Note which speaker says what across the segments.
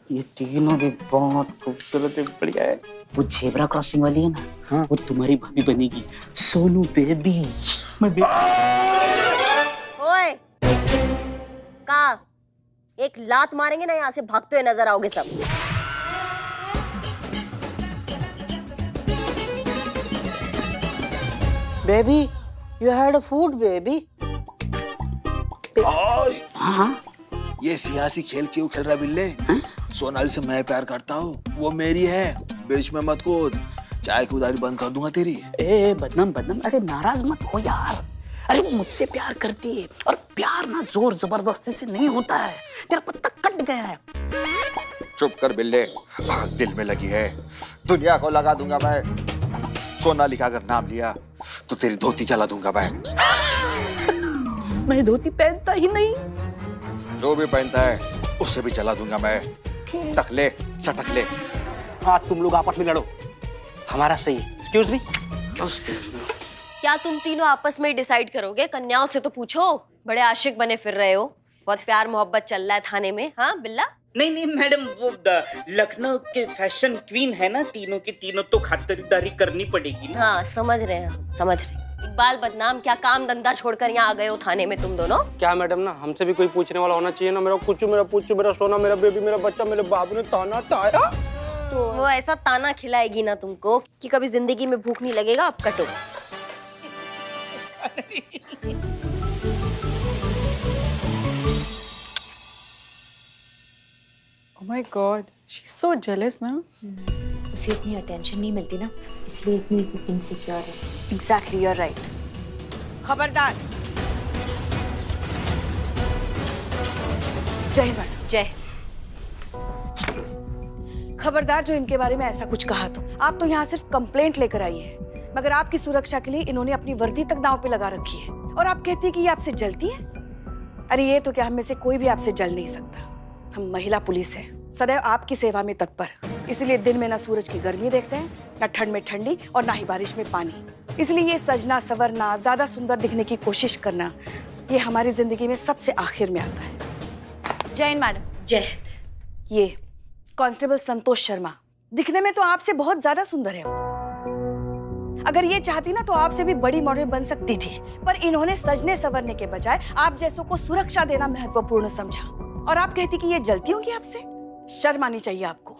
Speaker 1: ये तीनों भी बहुत खूबसूरत है, बढ़िया है। वो जेब्रा क्रॉसिंग वाली है ना, हाँ, वो तुम्हारी भाभी बनेगी, सोनू बेबी। मैं
Speaker 2: ओए, कहा एक लात मारेंगे ना, यहाँ से भागते हुए नजर आओगे सब।
Speaker 1: Baby, you had a food baby. हाँ,
Speaker 3: ये सियासी खेल क्यों खेल रहा है बिल्ले? सोनाली से मैं प्यार करता हूँ, वो मेरी है, बीच में मत कूद, चाय की उधारी बंद कर दूंगा तेरी।
Speaker 1: ए बदनाम बदनाम, अरे नाराज मत हो यार। अरे वो मुझसे प्यार करती है, और प्यार ना जोर जबरदस्ती से नहीं होता है। तेरा पत्ता कट गया है।
Speaker 3: चुप कर बिल्ले, दिल में लगी है, दुनिया को लगा दूंगा मैं। सोनाली का अगर नाम लिया तो तेरी धोती जला दूंगा मैं।
Speaker 1: मैं धोती पहनता ही नहीं।
Speaker 3: जो भी पहनता है उसे भी जला दूंगा मैं। टकले सटकले।
Speaker 1: हाँ, तुम लोग आपस में लड़ो, हमारा सही है। Excuse me.
Speaker 2: क्या तुम तीनों आपस में डिसाइड करोगे? कन्याओं से तो पूछो, बड़े आशिक बने फिर रहे हो, बहुत प्यार मोहब्बत चल रहा है थाने में। हाँ बिल्ला?
Speaker 1: नहीं नहीं मैडम, वो लखनऊ के फैशन क्वीन है ना, तीनों के तीनों तो खातिरदारी करनी पड़ेगी ना।
Speaker 2: हाँ समझ रहे हैं, समझ रहे। इकबाल बदनाम, क्या काम धंधा छोड़कर यहाँ आ गए हो थाने में तुम दोनों?
Speaker 4: क्या मैडम ना, हमसे भी कोई पूछने वाला होना चाहिए ना। मेरा कुचू, मेरा पूछू, मेरा सोना, मेरा बेबी, मेरा बच्चा, मेरे बाबू ने ताना ताया
Speaker 2: तो वो ऐसा ताना खिलाएगी ना तुमको कि कभी जिंदगी में भूख नहीं लगेगा। अब कटो।
Speaker 5: Oh my God, she's so jealous ना।
Speaker 6: उसे इतनी अटेंशन नहीं मिलती ना, इसलिए इतनी इनसिक्योर है।
Speaker 5: Exactly, you're right. खबरदार। जय हिंद मैडम।
Speaker 2: जय।
Speaker 5: खबरदार जो इनके बारे में ऐसा कुछ कहा तो आप तो यहाँ सिर्फ कंप्लेंट लेकर आई है, मगर आपकी सुरक्षा के लिए इन्होंने अपनी वर्दी तक दांव पे लगा रखी है, और आप कहती है कि ये आपसे जलती है। अरे ये तो क्या, हम में से कोई भी आपसे जल नहीं सकता। हम महिला पुलिस है, सदैव आपकी सेवा में तत्पर, इसलिए दिन में ना सूरज की गर्मी देखते हैं, ना ठंड में ठंडी, और ना ही बारिश में पानी। इसलिए ये सजना सवरना, ज्यादा सुंदर दिखने की कोशिश करना, ये हमारी जिंदगी में सबसे आखिर में आता है।
Speaker 6: जय हिंद मैडम।
Speaker 2: जय हिंद।
Speaker 5: ये कांस्टेबल संतोष शर्मा, दिखने में तो आपसे बहुत ज्यादा सुंदर है वो। अगर ये चाहती ना तो आपसे भी बड़ी मॉडल बन सकती थी, पर इन्होंने सजने संवरने के बजाय आप जैसों को सुरक्षा देना महत्वपूर्ण समझा, और आप कहती कि ये जलती होंगी आपसे। शर्म आनी चाहिए आपको।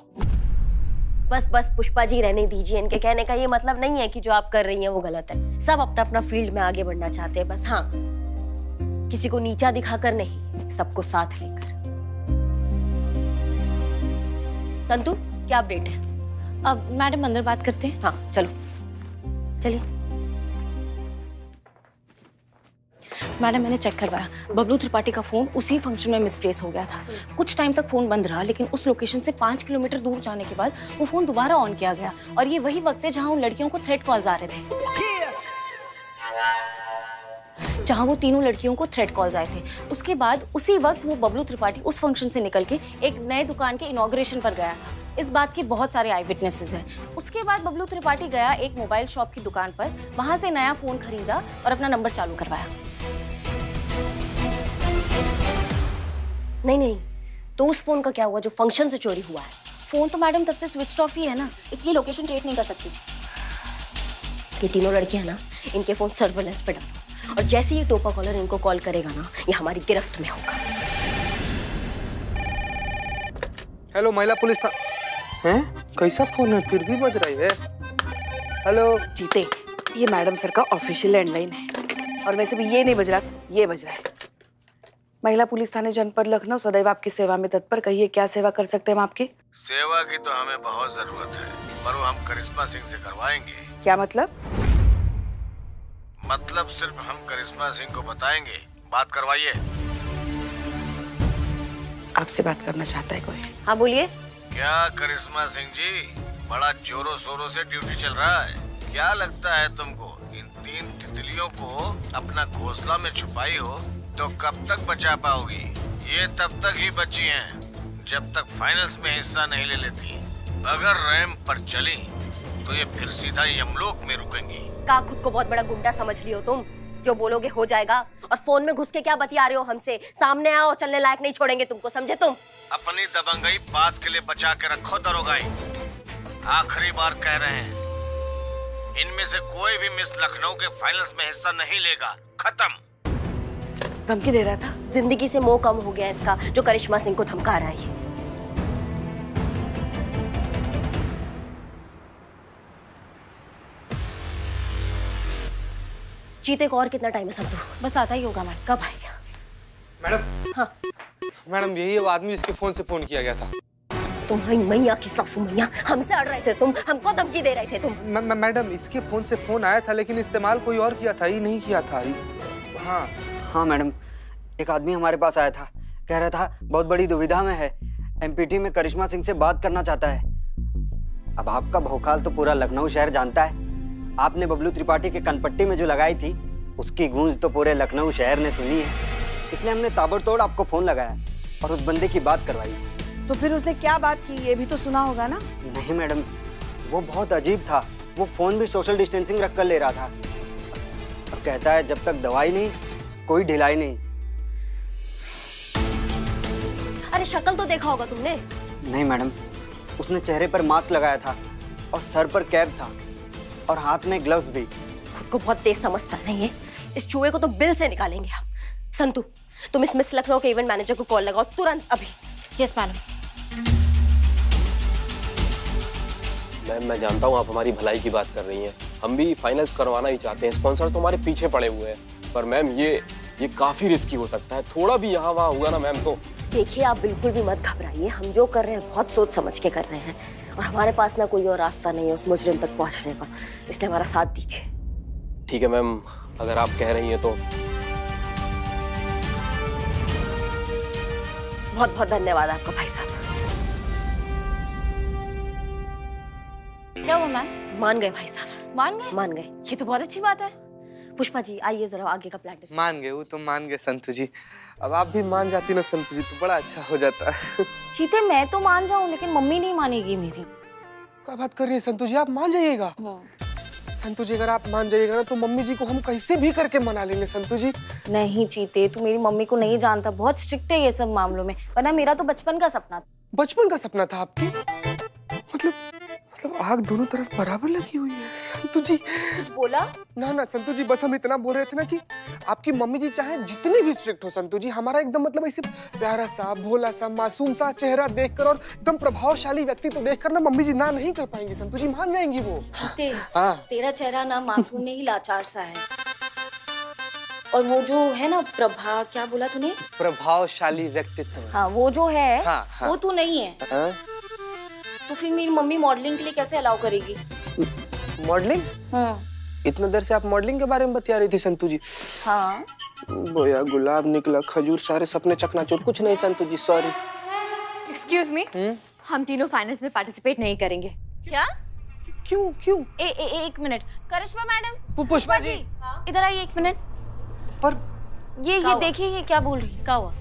Speaker 2: बस बस पुष्पा जी, रहने दीजिए। इनके कहने का ये मतलब नहीं है कि जो आप कर रही हैं वो गलत है। सब अपना अपना फील्ड में आगे बढ़ना चाहते हैं, बस हाँ, किसी को नीचा दिखाकर नहीं, सबको साथ लेकर। संतू, क्या अपडेट है?
Speaker 6: अब मैडम अंदर बात करते हैं।
Speaker 2: हाँ चलो, चलिए।
Speaker 6: मैडम मैंने चेक करवाया, बबलू त्रिपाठी का फोन उसी फंक्शन में मिसप्लेस हो गया था। कुछ टाइम तक फोन बंद रहा, लेकिन उस लोकेशन से 5 किलोमीटर दूर जाने के बाद वो फोन दोबारा ऑन किया गया, और ये वही वक्त है जहां उन लड़कियों को थ्रेट कॉल्स आ रहे थे, जहां वो तीनों लड़कियों को थ्रेट कॉल्स आए थे। उसके बाद उसी वक्त वो बबलू त्रिपाठी उस फंक्शन से निकल के एक नए दुकान के इनॉग्रेशन पर गया था। इस बात के बहुत सारे आई विटनेसेस हैं। उसके बाद बबलू त्रिपाठी गया एक मोबाइल शॉप की दुकान पर, वहां से नया फोन खरीदा और अपना नंबर चालू करवाया।
Speaker 2: नहीं नहीं, तो उस फोन का क्या हुआ जो फंक्शन से चोरी हुआ है?
Speaker 6: फोन तो मैडम तब से स्विच ऑफ ही है ना, इसलिए लोकेशन ट्रेस नहीं कर सकती।
Speaker 2: ये तीनों लड़कियां ना, इनके फोन सर्वेलेंस पे डालो, और जैसे ही टोपा कॉलर इनको कॉल करेगा ना, ये हमारी गिरफ्त में होगा।
Speaker 4: हेलो, महिला पुलिस था। हैं? कैसा फोन है, फिर भी बज रही है। हेलो।
Speaker 5: जीते, ये मैडम सर का ऑफिशियल लैंडलाइन है, और वैसे भी ये नहीं बज रहा, ये बज रहा है। महिला पुलिस थाने जनपद लखनऊ सदैव आपकी सेवा में तत्पर। कहिए क्या सेवा कर सकते हैं हम आपकी?
Speaker 7: सेवा की तो हमें बहुत जरूरत है, पर वो हम करिश्मा सिंह से करवाएंगे।
Speaker 5: क्या मतलब?
Speaker 7: मतलब सिर्फ हम करिश्मा सिंह को बताएंगे, बात करवाइए।
Speaker 5: आपसे बात करना चाहता है कोई?
Speaker 2: हाँ बोलिए।
Speaker 7: क्या करिश्मा सिंह जी, बड़ा जोरों शोरों से ड्यूटी चल रहा है। क्या लगता है तुमको, इन 3 तितलियों को अपना घोंसला में छुपाई हो तो कब तक बचा पाओगी? ये तब तक ही बची हैं जब तक फाइनल्स में हिस्सा नहीं ले लेती। अगर रैंप पर चली तो ये फिर सीधा यमलोक में रुकेंगी।
Speaker 2: का खुद को बहुत बड़ा गुंडा समझ लियो तुम, जो बोलोगे हो जाएगा। और फोन में घुस के क्या बतिया रहे हो हमसे? सामने आओ, चलने लायक नहीं छोड़ेंगे तुमको, समझे तुम?
Speaker 7: अपनी दबंगई बात के लिए बचा के रखो दरोगाई। आखिरी बार कह रहे हैं, इनमें से कोई भी मिस लखनऊ के फाइनल्स में हिस्सा नहीं लेगा। खत्म।
Speaker 5: धमकी दे रहा था?
Speaker 2: जिंदगी से मोह कम हो गया इसका, जो करिश्मा सिंह को धमका रहा है। चीते को और कितना टाइम है संतू?
Speaker 6: बस आता ही होगा मैडम।
Speaker 2: कब आएगा?
Speaker 4: मैडम।
Speaker 2: हाँ
Speaker 4: मैडम यही वो आदमी जिसके फोन से फोन किया गया था।
Speaker 2: तुम्हारी मैया की सासू मैया, हमसे अड़ रहे थे तुम, हमको धमकी दे रहे थे तुम।
Speaker 4: मैडम इसके फोन से फोन आया था, लेकिन इस्तेमाल कोई और किया था, ये नहीं किया था। हाँ
Speaker 8: हाँ मैडम, एक आदमी हमारे पास आया था, कह रहा था बहुत बड़ी दुविधा में है, एमपीटी में करिश्मा सिंह से बात करना चाहता है। अब आपका भौकाल तो पूरा लखनऊ शहर जानता है। आपने बबलू त्रिपाठी के कनपट्टी में जो लगाई थी, उसकी गूंज तो पूरे लखनऊ शहर ने सुनी है। इसलिए हमने ताबड़तोड़ आपको फोन लगाया और उस बंदे की बात करवाई।
Speaker 5: तो फिर उसने क्या बात की, ये भी तो सुना होगा ना?
Speaker 8: नहीं मैडम, वो बहुत अजीब था। वो फोन भी सोशल डिस्टेंसिंग रख कर ले रहा था। अब कहता है जब तक दवाई नहीं कोई ढिलाई नहीं।
Speaker 2: अरे शक्ल तो देखा होगा तुमने?
Speaker 8: नहीं मैडम, उसने चेहरे पर मास्क लगाया था और सर पर कैप था और हाथ में ग्लव्स भी।
Speaker 2: खुद को बहुत तेज समझता नहीं है। इस चूहे को तो बिल से निकालेंगे हम। संतू, तुम इस मिस लखनऊ के इवेंट मैनेजर को कॉल लगाओ तुरंत अभी।
Speaker 6: Yes madam.
Speaker 9: मैम मैं जानता हूँ आप हमारी भलाई की बात कर रही हैं, हम भी फाइनल्स करवाना ही चाहते हैं, स्पॉन्सर तो हमारे पीछे पड़े हुए हैं, पर मैम ये काफी रिस्की हो सकता है। थोड़ा भी यहाँ वहाँ हुआ ना मैम तो।
Speaker 2: देखिए आप बिल्कुल भी मत घबराइए, हम जो कर रहे हैं बहुत सोच समझ के कर रहे हैं और हमारे पास ना कोई और रास्ता नहीं है उस मुजरिम तक पहुंचने का, इसलिए हमारा साथ दीजिए।
Speaker 9: ठीक है मैम, अगर आप कह रही हैं तो।
Speaker 2: बहुत बहुत धन्यवाद आपका भाई साहब।
Speaker 6: क्या हुआ मैम?
Speaker 2: मान गए भाई साहब,
Speaker 6: मान गए?
Speaker 2: मान गए।
Speaker 6: ये तो बहुत अच्छी बात है।
Speaker 2: पुष्पा जी आइए जरा आगे का प्लान डिस्कस।
Speaker 4: मान गए, वो तो मान गए संतू जी। अब आप भी मान जाती ना संतू जी तो बड़ा अच्छा हो जाता।
Speaker 6: चीते मैं तो मान जाऊं, लेकिन मम्मी नहीं मानेगी मेरी।
Speaker 4: क्या बात कर रही है संतू जी, आप मान जाइएगा। संतू जी अगर आप मान जाइएगा ना तो मम्मी जी को हम कैसे भी करके मना लेंगे संतू जी।
Speaker 6: नहीं चीते, तू मेरी मम्मी को नहीं जानता, बहुत स्ट्रिक्ट है ये सब मामलों में, वरना मेरा तो बचपन का सपना था।
Speaker 4: बचपन का सपना था आपके? मतलब आग दोनों तरफ बराबर लगी हुई है संतू जी।
Speaker 6: कुछ बोला?
Speaker 4: ना संतू जी, बस हम इतना बोल रहे थे ना कि आपकी मम्मी जी चाहे जितनी भी स्ट्रिक्ट हो संतू जी, हमारा एकदम मतलब ऐसे प्यारा सा भोला सा मासूम सा चेहरा देखकर और एकदम प्रभावशाली व्यक्तित्व देखकर ना मम्मी जी ना नहीं कर पाएंगी संतू जी, मान जाएंगी वो।
Speaker 6: चीते,
Speaker 4: हाँ।
Speaker 6: तेरा चेहरा ना मासूम नहीं लाचार सा है, और वो जो है ना प्रभा, क्या बोला तूने?
Speaker 4: प्रभावशाली व्यक्तित्व।
Speaker 6: हाँ वो जो है,
Speaker 4: हाँ।
Speaker 6: वो तू नहीं है।
Speaker 4: हाँ?
Speaker 6: तो फिर मेरी मम्मी मॉडलिंग के लिए कैसे अलाउ करेगी?
Speaker 4: मॉडलिंग?
Speaker 6: हाँ।
Speaker 4: इतना देर से आप मॉडलिंग के बारे में बता रही थी संतू जी।
Speaker 6: हाँ।
Speaker 4: बोया गुलाब निकला खजूर, सारे सपने चकनाचूर। कुछ नहीं संतू जी, सॉरी।
Speaker 10: एक्सक्यूज मी, हम तीनों फाइनल्स में पार्टिसिपेट नहीं करेंगे।
Speaker 6: क्या?
Speaker 4: क्यों?
Speaker 6: एक मिनट, करिश्मा मैडम।
Speaker 4: पुष्पा जी
Speaker 6: इधर आइए एक मिनट।
Speaker 4: पर
Speaker 6: ये देखिए ये क्या बोल रही है। क्या हुआ?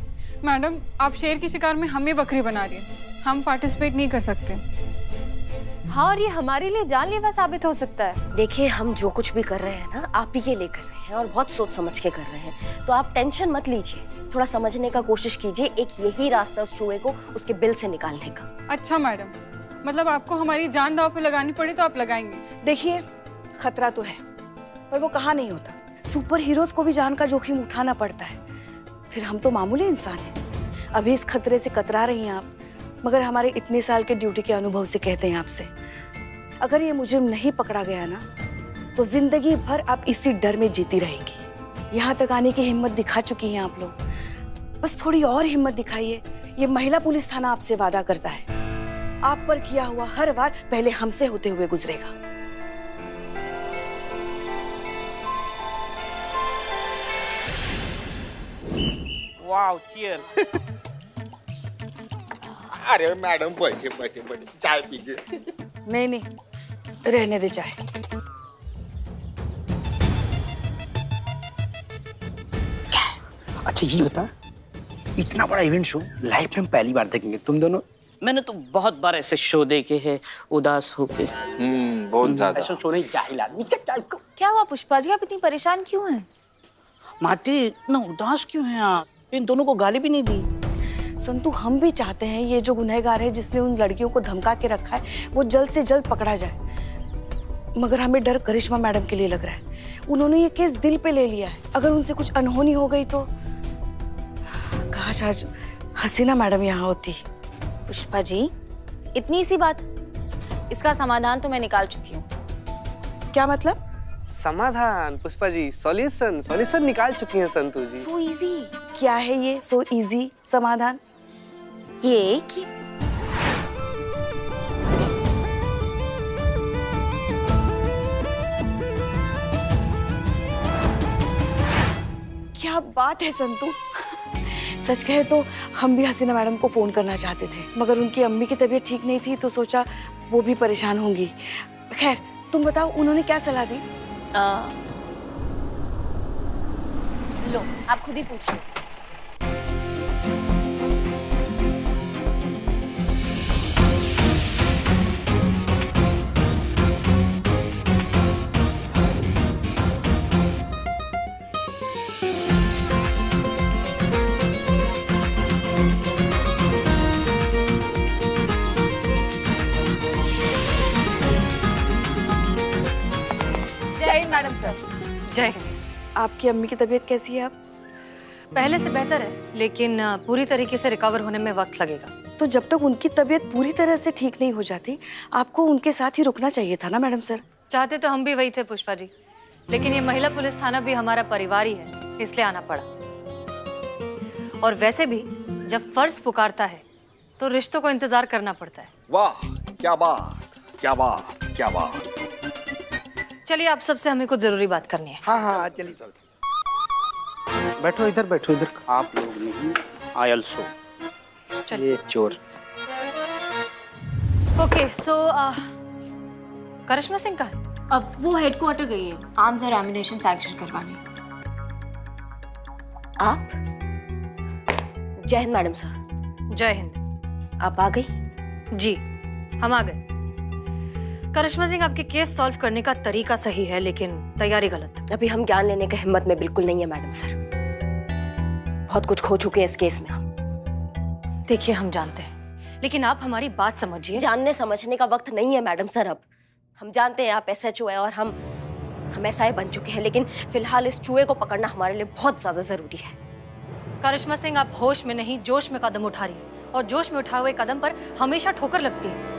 Speaker 10: मैडम आप शेर की शिकार में हमें बकरी बना रही हैं, हम पार्टिसिपेट नहीं कर सकते। हाँ, और ये हमारे लिए जानलेवा साबित हो सकता है।
Speaker 2: देखिए हम जो कुछ भी कर रहे हैं ना आप ही के लिए कर रहे हैं और बहुत सोच समझ के कर रहे हैं, तो आप टेंशन मत लीजिए, थोड़ा समझने का कोशिश कीजिए। एक यही रास्ता उस चूहे को उसके बिल से निकालने का।
Speaker 10: अच्छा मैडम, मतलब आपको हमारी जान दांव पे लगानी पड़ी तो आप लगाएंगे?
Speaker 5: देखिए खतरा तो है, पर वो कहाँ नहीं होता। सुपर हीरोज को भी जान का जोखिम उठाना पड़ता है, फिर हम तो मामूली इंसान हैं। अभी इस खतरे से कतरा रही हैं आप, मगर हमारे इतने साल के ड्यूटी के अनुभव से कहते हैं आपसे, अगर ये मुजरिम नहीं पकड़ा गया ना तो जिंदगी भर आप इसी डर में जीती रहेंगी। यहाँ तक आने की हिम्मत दिखा चुकी हैं आप लोग, बस थोड़ी और हिम्मत दिखाइए। ये महिला पुलिस थाना आपसे वादा करता है, आप पर किया हुआ हर वार पहले हमसे होते हुए गुजरेगा।
Speaker 3: Wow, cheers. अरे मैडम बैठे चाय पीजिए।
Speaker 5: नहीं, रहने दे चाहे।
Speaker 1: अच्छा ये बता, इतना बड़ा इवेंट शो लाइफ में हम पहली बार देखेंगे तुम दोनों।
Speaker 11: मैंने तो बहुत बार ऐसे शो देखे हैं उदास होके।
Speaker 3: बहुत ज्यादा।
Speaker 1: ऐसा शो नहीं, जाहिल आदमी का क्या।
Speaker 6: क्या हुआ पुष्पा जी, आप इतनी परेशान क्यों हैं?
Speaker 1: माटी इतना उदास क्यों हैं आप? इन दोनों को गाली भी नहीं दी।
Speaker 5: संतु, हम भी चाहते हैं ये जो गुनहगार है जिसने उन लड़कियों को धमका के रखा है वो जल्द से जल्द पकड़ा जाए, मगर हमें डर करिश्मा मैडम के लिए लग रहा है। उन्होंने ये केस दिल पे ले लिया है, अगर उनसे कुछ अनहोनी हो गई तो। काश आज हसीना मैडम यहाँ होती।
Speaker 6: पुष्पा जी, इतनी सी बात, इसका समाधान तो मैं निकाल चुकी हूँ।
Speaker 5: क्या मतलब?
Speaker 4: समाधान? पुष्पा जी, सॉल्यूशन निकाल चुकी हैं संतु जी।
Speaker 5: So easy. क्या है ये सो इजी समाधान?
Speaker 6: ये कि
Speaker 5: क्या बात है संतु। सच कहे तो हम भी हसीना मैडम को फोन करना चाहते थे, मगर उनकी अम्मी की तबीयत ठीक नहीं थी तो सोचा वो भी परेशान होंगी। खैर तुम बताओ उन्होंने क्या सलाह दी?
Speaker 6: लो, आप खुद ही पूछिए।
Speaker 5: जय हिंद मैडम सर।
Speaker 10: जय हिंद।
Speaker 5: आपकी अम्मी की तबीयत कैसी है अब?
Speaker 10: पहले से बेहतर है, लेकिन पूरी तरीके से रिकवर होने में वक्त लगेगा।
Speaker 5: तो जब तक उनकी तबीयत पूरी तरह से ठीक नहीं हो जाती आपको उनके साथ ही रुकना चाहिए था ना मैडम सर।
Speaker 10: चाहते तो हम भी वही थे पुष्पा जी, लेकिन ये महिला पुलिस थाना भी हमारा परिवार ही है, इसलिए आना पड़ा। और वैसे भी जब फर्ज पुकारता है तो रिश्तों को इंतजार करना पड़ता है।
Speaker 3: वाह, क्या बात, क्या बात, क्या बात।
Speaker 10: चलिए, आप सबसे हमें कुछ जरूरी बात करनी है।
Speaker 4: हाँ, चलिए बैठो इधर, बैठो इधर।
Speaker 11: आप लोग नहीं, आई ऑल्सो।
Speaker 10: चलिए।
Speaker 11: चोर।
Speaker 10: ओके, सो करिश्मा सिंह का है?
Speaker 6: अब वो हेडक्वार्टर गई है आर्म्स और एम्युनिशन सैंक्शन करवाने।
Speaker 2: आप? जय हिंद मैडम सर।
Speaker 10: जय हिंद।
Speaker 2: आप आ गई?
Speaker 10: जी, हम आ गए। करिश्मा सिंह, आपके केस सॉल्व करने का तरीका सही है, लेकिन तैयारी गलत।
Speaker 2: अभी हम ज्ञान लेने की हिम्मत में बिल्कुल नहीं है मैडम सर। बहुत कुछ खो चुके हैं इस केस में हम।
Speaker 10: देखिए, हम जानते हैं, लेकिन आप हमारी बात समझिए।
Speaker 2: जानने समझने का वक्त नहीं है मैडम सर अब। हम जानते हैं आप SHO है और हम SI बन चुके हैं, लेकिन फिलहाल इस चूहे को पकड़ना हमारे लिए बहुत ज्यादा जरूरी है।
Speaker 10: करिश्मा सिंह, आप होश में नहीं जोश में कदम उठा रही हैं, और जोश में उठाए हुए कदम पर हमेशा ठोकर लगती है।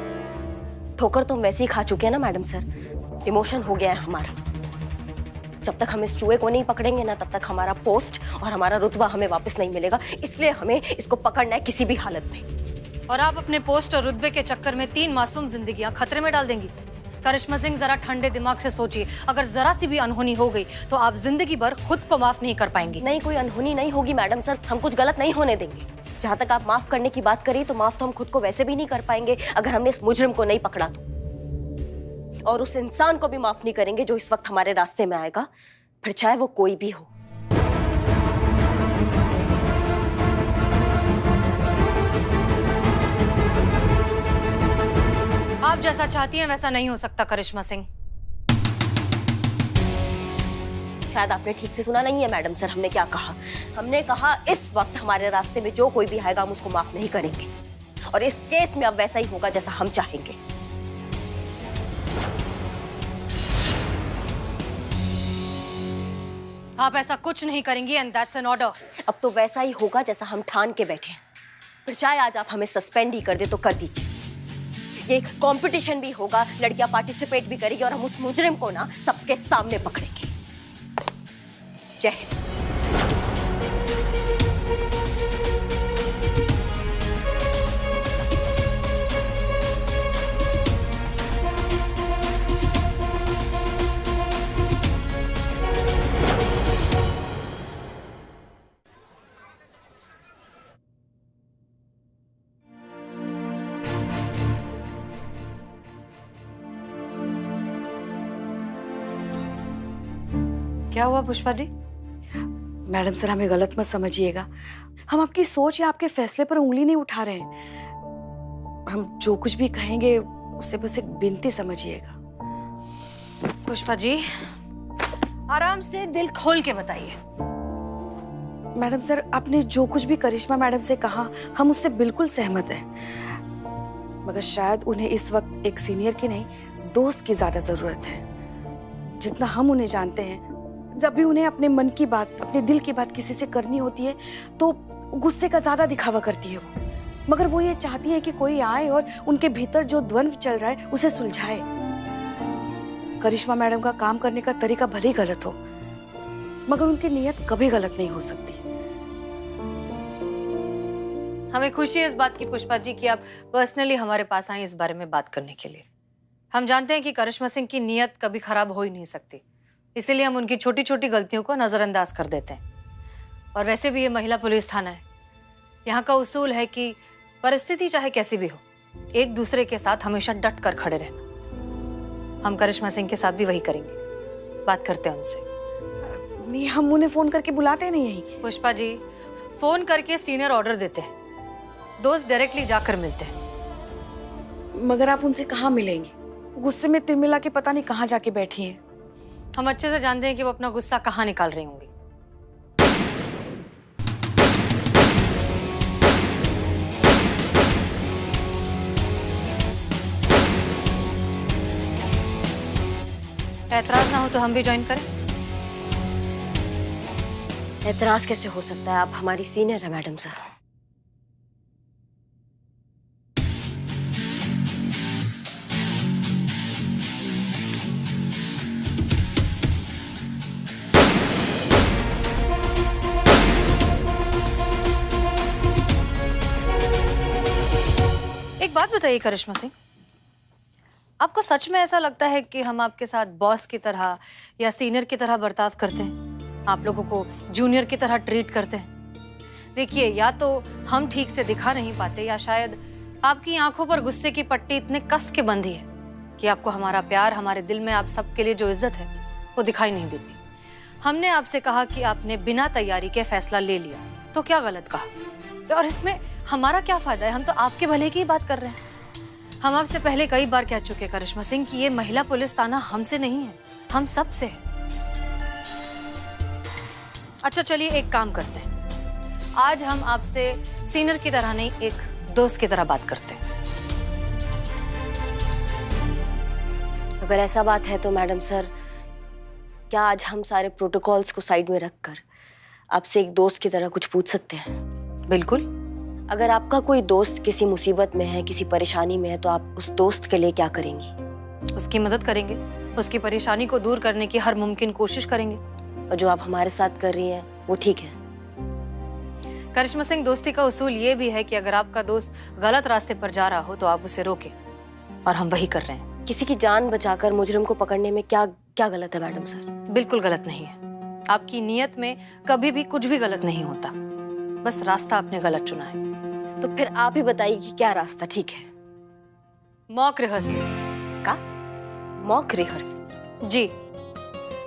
Speaker 2: ठोकर तो हम वैसे ही खा चुके हैं ना मैडम सर। इमोशन हो गया है हमारा। जब तक हम इस चूहे को नहीं पकड़ेंगे ना, तब तक हमारा पोस्ट और हमारा रुतबा हमें वापस नहीं मिलेगा। इसलिए हमें इसको पकड़ना है किसी भी हालत में।
Speaker 10: और आप अपने पोस्ट और रुतबे के चक्कर में 3 मासूम जिंदगियां खतरे में डाल देंगी। करिश्मा सिंह, जरा ठंडे दिमाग से सोचिए। अगर जरा सी भी अनहोनी हो गई तो आप जिंदगी भर खुद को माफ नहीं कर पाएंगी।
Speaker 2: नहीं, कोई अनहोनी नहीं होगी मैडम सर। हम कुछ गलत नहीं होने देंगे। जहाँ तक आप माफ करने की बात करिए, तो माफ तो हम खुद को वैसे भी नहीं कर पाएंगे अगर हमने इस मुजरिम को नहीं पकड़ा तो। और उस इंसान को भी माफ नहीं करेंगे जो इस वक्त हमारे रास्ते में आएगा, फिर चाहे वो कोई भी हो।
Speaker 10: आप जैसा चाहती हैं वैसा नहीं हो सकता करिश्मा सिंह।
Speaker 2: शायद आपने ठीक से सुना नहीं है मैडम सर। हमने क्या कहा? हमने कहा इस वक्त हमारे रास्ते में जो कोई भी आएगा हम उसको माफ नहीं करेंगे, और इस केस में अब वैसा ही होगा जैसा हम चाहेंगे।
Speaker 10: आप ऐसा कुछ नहीं करेंगी, एंड दैट्स एन ऑर्डर।
Speaker 2: अब तो वैसा ही होगा जैसा हम ठान के बैठे हैं। फिर चाहे आज आप हमें सस्पेंड ही कर दे तो कर दीजिए। ये कंपटीशन भी होगा, लड़कियां पार्टिसिपेट भी करेगी, और हम उस मुजरिम को ना सबके सामने पकड़ेंगे। जय हिंद।
Speaker 10: क्या हुआ पुष्पा जी?
Speaker 5: मैडम सर, हमें गलत मत समझिएगा। हम आपकी सोच या आपके फैसले पर उंगली नहीं उठा रहे हैं। हम जो कुछ भी कहेंगे उसे बस एक विनती समझिएगा।
Speaker 10: पुष्पा जी, आराम से दिल खोल के बताइए।
Speaker 5: मैडम सर, आपने जो कुछ भी करिश्मा मैडम से कहा हम उससे बिल्कुल सहमत हैं, मगर शायद उन्हें इस वक्त एक सीनियर की नहीं, दोस्त की ज्यादा जरूरत है। जितना हम उन्हें जानते हैं, जब भी उन्हें अपने मन की बात, अपने दिल की बात किसी से करनी होती है तो गुस्से का ज्यादा दिखावा करती है वो, मगर वो ये चाहती है कि कोई आए और उनके भीतर जो द्वंद्व चल रहा है उसे सुलझाए। करिश्मा मैडम का काम करने का तरीका भले ही गलत हो, मगर उनकी नीयत कभी गलत नहीं हो सकती।
Speaker 10: हमें खुशी है इस बात की पुष्पा जी कि आप पर्सनली हमारे पास आए इस बारे में बात करने के लिए। हम जानते हैं कि करिश्मा सिंह की नीयत कभी खराब हो ही नहीं सकती, इसीलिए हम उनकी छोटी छोटी गलतियों को नज़रअंदाज कर देते हैं। और वैसे भी ये महिला पुलिस थाना है, यहाँ का उसूल है कि परिस्थिति चाहे कैसी भी हो, एक दूसरे के साथ हमेशा डट कर खड़े रहना। हम करिश्मा सिंह के साथ भी वही करेंगे, बात करते हैं उनसे।
Speaker 5: नहीं, हम उन्हें फोन करके बुलाते नहीं यहीं।
Speaker 10: पुष्पा जी, फोन करके सीनियर ऑर्डर देते हैं, दोस्त डायरेक्टली जाकर मिलते हैं।
Speaker 5: मगर आप उनसे कहाँ मिलेंगे? गुस्से में तिलमिला के पता नहीं कहाँ जाके बैठी हैं।
Speaker 10: हम अच्छे से जानते हैं कि वो अपना गुस्सा कहाँ निकाल रही होंगी। ऐतराज ना हो तो हम भी ज्वाइन करें?
Speaker 2: एतराज कैसे हो सकता है, आप हमारी सीनियर है मैडम सर।
Speaker 10: एक बात बताइए करिश्मा सिंह, आपको सच में ऐसा लगता है कि हम आपके साथ बॉस की तरह या सीनियर की तरह बर्ताव करते हैं, आप लोगों को जूनियर की तरह ट्रीट करते हैं? देखिए, या तो हम ठीक से दिखा नहीं पाते, या शायद आपकी आंखों पर गुस्से की पट्टी इतने कस के बंधी है कि आपको हमारा प्यार, हमारे दिल में आप सबके लिए जो इज्जत है वो दिखाई नहीं देती। हमने आपसे कहा कि आपने बिना तैयारी के फैसला ले लिया, तो क्या गलत कहा? और इसमें हमारा क्या फायदा है? हम तो आपके भले की ही बात कर रहे हैं। हम आपसे पहले कई बार कह चुके हैं करिश्मा सिंह कि ये महिला पुलिस थाना हमसे नहीं है, हम सब से है। अच्छा चलिए, एक काम करते हैं, आज हम आपसे सीनियर की तरह नहीं, एक दोस्त की तरह बात करते हैं।
Speaker 2: अगर ऐसा बात है तो मैडम सर, क्या आज हम सारे प्रोटोकॉल्स को साइड में रखकर आपसे एक दोस्त की तरह कुछ पूछ सकते हैं?
Speaker 10: बिल्कुल।
Speaker 2: अगर आपका कोई दोस्त किसी मुसीबत में है, किसी परेशानी में है, तो आप उस दोस्त के लिए क्या करेंगी?
Speaker 10: उसकी मदद करेंगे, उसकी परेशानी को दूर करने की हर मुमकिन कोशिश करेंगे।
Speaker 2: और जो आप हमारे साथ कर रही हैं वो ठीक है?
Speaker 10: करिश्मा सिंह, दोस्ती का उसूल ये भी है कि अगर आपका दोस्त गलत रास्ते पर जा रहा हो तो आप उसे रोकें, और हम वही कर रहे हैं।
Speaker 2: किसी की जान बचाकर मुजरिम को पकड़ने में क्या क्या गलत है मैडम सर?
Speaker 10: बिल्कुल गलत नहीं है। आपकी नीयत में कभी भी कुछ भी गलत नहीं होता, बस रास्ता आपने गलत चुना है।
Speaker 2: तो फिर आप ही बताइए कि क्या रास्ता ठीक है?
Speaker 10: मॉक रिहर्सल
Speaker 2: का? Mock rehearsal?
Speaker 10: जी,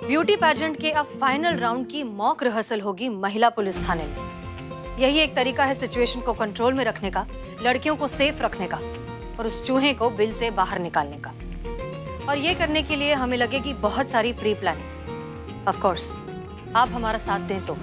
Speaker 10: ब्यूटी पैजेंट के अब फाइनल राउंड की मॉक रिहर्सल होगी महिला पुलिस थाने में। यही एक तरीका है सिचुएशन को कंट्रोल में रखने का, लड़कियों को सेफ रखने का, और उस चूहे को बिल से बाहर निकालने का। और ये करने के लिए हमें लगेगी बहुत सारी प्री प्लानिंग। ऑफ कोर्स, आप हमारा साथ दें तो।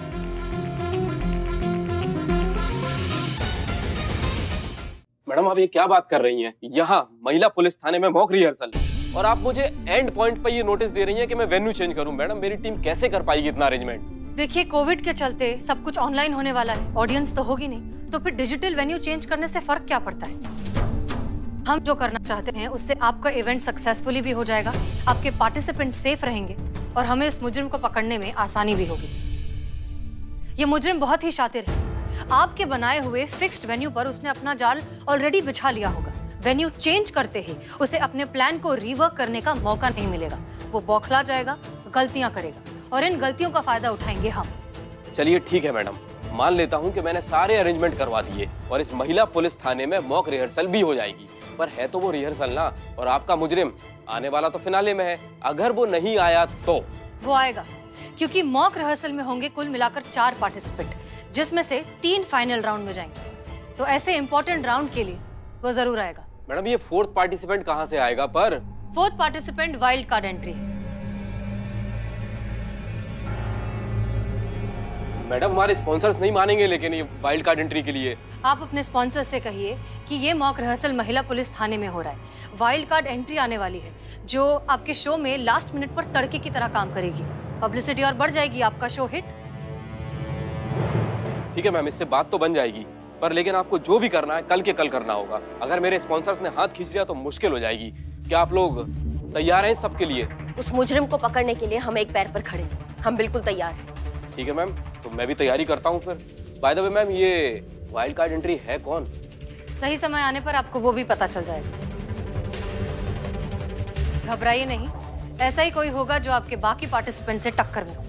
Speaker 9: मैडम, आप ये क्या बात कर रही हैं? यहाँ महिला पुलिस थाने में मॉक रिहर्सल, और आप मुझे एंड पॉइंट पर ये नोटिस दे रही हैं कि मैं वेन्यू चेंज करूं। मैडम, मेरी टीम कैसे कर पाएगी इतना अरेंजमेंट?
Speaker 10: देखिए, कोविड के चलते सब कुछ ऑनलाइन होने वाला है, ऑडियंस तो होगी नहीं, तो फिर डिजिटल वेन्यू चेंज करने से फर्क क्या पड़ता है? हम जो करना चाहते हैं उससे आपका इवेंट सक्सेसफुली भी हो जाएगा, आपके पार्टिसिपेंट सेफ रहेंगे, और हमें इस मुजरिम को पकड़ने में आसानी भी होगी। ये मुजरिम बहुत ही शातिर है, आपके बनाए हुए फिक्स्ड वेन्यू पर उसने अपना जाल ऑलरेडी बिछा लिया होगा। वेन्यू चेंज करते ही उसे अपने प्लान को रिवर्क करने का मौका नहीं मिलेगा। वो बौखला जाएगा, गलतियां करेगा, और इन गलतियों का फायदा उठाएंगे हम।
Speaker 9: चलिए ठीक है मैडम, मान लेता हूँ कि मैंने सारे अरेंजमेंट करवा दिए और इस महिला पुलिस थाने में मॉक रिहर्सल भी हो जाएगी, पर है तो वो रिहर्सल ना, और आपका मुजरिम आने वाला तो फिनाले में है। अगर वो नहीं आया तो?
Speaker 10: वो आएगा, क्योंकि मॉक रिहर्सल में होंगे कुल मिलाकर 4 पार्टिसिपेंट, जिसमें से 3 फाइनल राउंड में जाएंगे। तो ऐसे इंपॉर्टेंट राउंड के लिए वो जरूर आएगा।
Speaker 9: मैडम, ये 4th पार्टिसिपेंट कहाँ से आएगा? पर
Speaker 10: 4th participant wild card entry है।
Speaker 9: मैडम हमारे स्पॉन्सर्स नहीं मानेंगे लेकिन ये वाइल्ड कार्ड एंट्री के लिए।
Speaker 10: आप अपने स्पॉन्सर से कहिए कि ये मॉक रिहर्सल महिला पुलिस थाने में हो रहा है। वाइल्ड कार्ड एंट्री आने वाली है जो आपके शो में लास्ट मिनट पर तड़के की तरह काम करेगी। पब्लिसिटी और बढ़ जाएगी, आपका शो हिट।
Speaker 9: ठीक है मैम, इससे बात तो बन जाएगी, पर लेकिन आपको जो भी करना है कल के कल करना होगा। अगर मेरे स्पॉन्सर्स ने हाथ खींच लिया तो मुश्किल हो जाएगी। क्या आप लोग तैयार हैं सबके लिए?
Speaker 2: उस मुजरिम को पकड़ने के लिए हम एक पैर पर खड़े हैं। हम बिल्कुल तैयार हैं।
Speaker 9: ठीक है मैम, तो मैं भी तैयारी करता हूँ फिर। बाय द वे मैम, ये वाइल्ड कार्ड एंट्री है कौन?
Speaker 10: सही समय आने पर आपको वो भी पता चल जाएगा। घबराइए नहीं, ऐसा ही कोई होगा जो आपके बाकी पार्टिसिपेंट से टक्कर में हो।